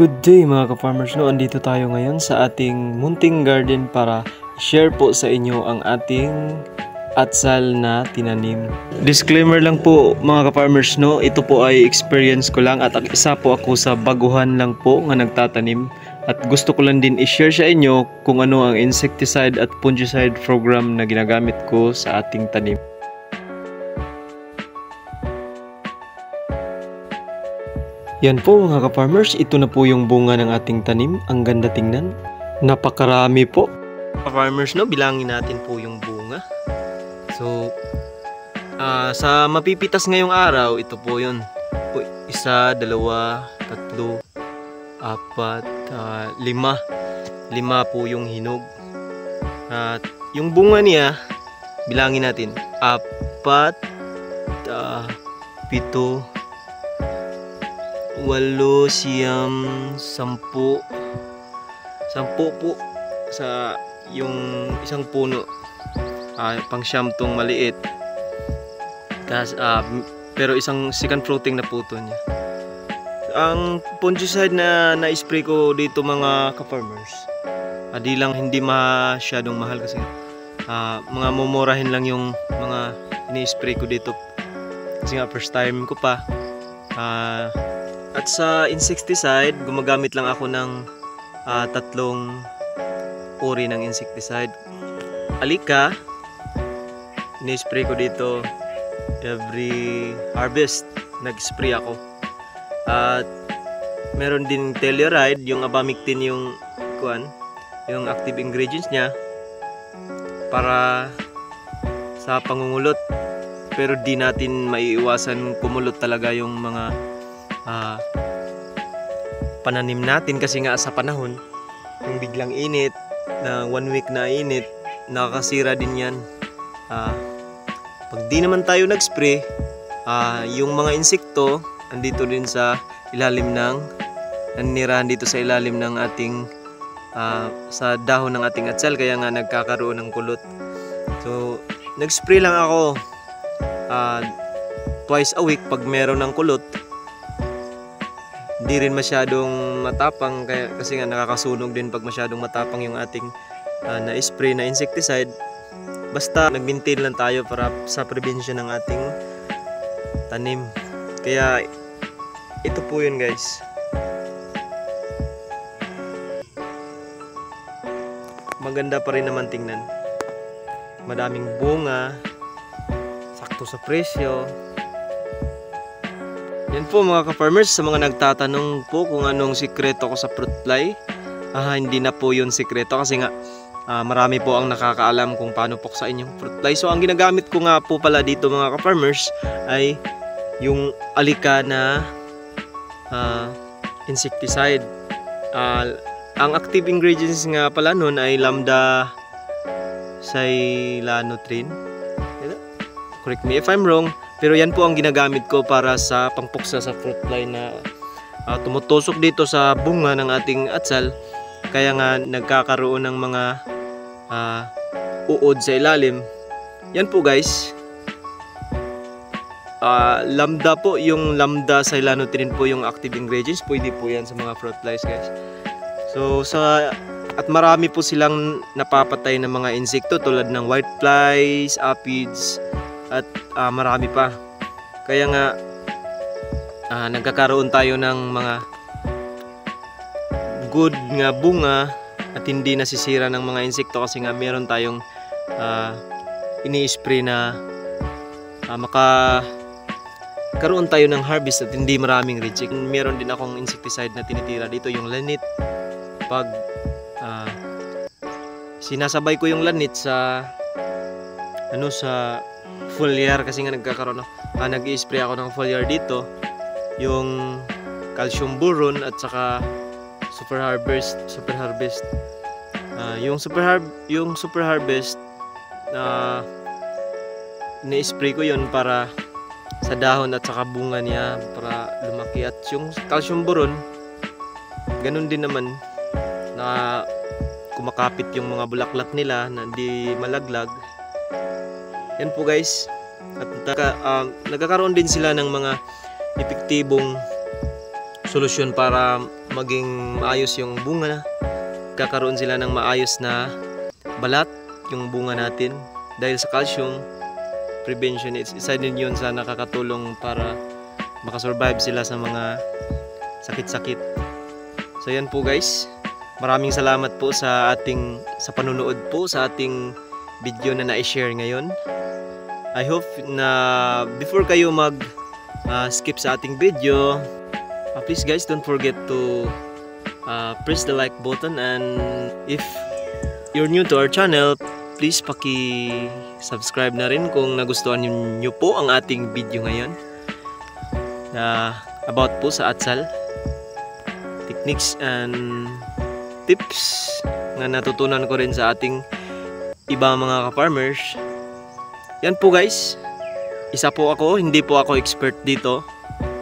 Good day mga ka-farmers, no? Andito tayo ngayon sa ating munting garden para share po sa inyo ang ating atsal na tinanim. Disclaimer lang po mga ka-farmers, no? Ito po ay experience ko lang at isa po ako sa baguhan lang po nga nagtatanim. At gusto ko lang din i-share sa inyo kung ano ang insecticide at fungicide program na ginagamit ko sa ating tanim. Yan po mga ka-farmers, ito na po yung bunga ng ating tanim. Ang ganda tingnan. Napakarami po. Ka-farmers, no, bilangin natin po yung bunga. So, sa mapipitas ngayong araw, ito po yun. 1, 2, 3, 4, 5. 5 po yung hinog. At yung bunga niya, bilangin natin. 4, 7, 8, 9, 10. 10 po sa yung isang puno. Pang siyam tong maliit. Pero isang second fruiting na puto niya. Ang fungicide na na-spray ko dito mga ka-farmers, hindi masyadong mahal kasi mga mumurahin lang yung mga ini-spray ko dito kasi nga first time ko pa. At sa insecticide, gumagamit lang ako ng 3 uri ng insecticide. Alika, ini-spray ko dito every harvest, nag-spray ako. At meron din Telluride, yung abamectin yung active ingredients niya para sa pangungulot. Pero di natin maiiwasan kumulot talaga yung mga pananim natin kasi nga sa panahon yung biglang init na 1 week na init, nakakasira din yan. Pag di naman tayo nag-spray, yung mga insekto andito din sa ilalim nanirahan dito sa ilalim ng ating sa dahon ng ating atsal, kaya nga nagkakaroon ng kulot. So nag-spray lang ako twice a week pag meron ng kulot. Hindi rin masyadong matapang kasi nga nakakasunog din pag masyadong matapang yung ating na-spray na insecticide. Basta nag-maintain lang tayo para sa prevention ng ating tanim. Kaya ito po yun guys. Maganda pa rin naman tingnan. Madaming bunga, sakto sa presyo. Yan po mga ka-farmers, sa mga nagtatanong po kung anong sikreto ko sa fruit fly, hindi na po yun sikreto kasi nga marami po ang nakakaalam kung paano puksain yung fruit fly. So ang ginagamit ko nga po pala dito mga ka-farmers ay yung alika na insecticide. Ang active ingredients nga pala nun ay lambda cylanotrin. Correct me if I'm wrong. Pero yan po ang ginagamit ko para sa pangpuksa sa fruit fly na tumutusok dito sa bunga ng ating atsal. Kaya nga nagkakaroon ng mga uod sa ilalim. Yan po guys. Lambda po, yung lambda cylanotrin po yung active ingredients. Pwede po yan sa mga fruit flies guys. So at marami po silang napapatay ng mga insekto tulad ng white flies, aphids, at marami pa. Kaya nga nagkakaroon tayo ng mga good nga bunga at hindi nasisira ng mga insekto kasi nga meron tayong ini-spray na makakaroon tayo ng harvest at hindi maraming reject. Meron din akong insecticide na tinitira dito, yung lanit. Pag sinasabay ko yung lanit sa foliar kasi nga nagkakaroon nag-i-spray ako ng foliar dito, yung calcium boron at saka super harvest. Yung super harvest na-spray ko yun para sa dahon at saka bunga niya para lumaki. At yung calcium boron ganun din naman na kumakapit yung mga bulaklak nila na hindi malaglag. Yan po guys. At nagkakaroon din sila ng mga epektibong solusyon para maging maayos yung bunga na. Kakaroon sila ng maayos na balat yung bunga natin. Dahil sa calcium, prevention, isa din yun sa nakakatulong para makasurvive sila sa mga sakit-sakit. So yan po guys. Maraming salamat po sa panunood po sa ating video na na-share ngayon. I hope na before kayo skip sa ating video, please guys don't forget to press the like button, and if you're new to our channel, please paki-subscribe na rin kung nagustuhan niyo po ang ating video ngayon about po sa atsal techniques and tips na natutunan ko rin sa ating iba mga ka-farmers. Yan po guys, isa po ako, hindi po ako expert dito.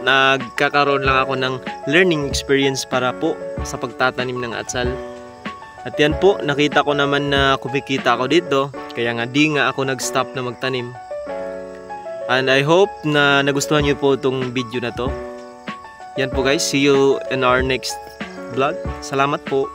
Nagkakaroon lang ako ng learning experience para po sa pagtatanim ng atsal. At yan po, nakita ko naman na kumikita ako dito, kaya nga di nga ako nag-stop na magtanim. And I hope na nagustuhan niyo po itong video na to. Yan po guys, see you in our next vlog. Salamat po.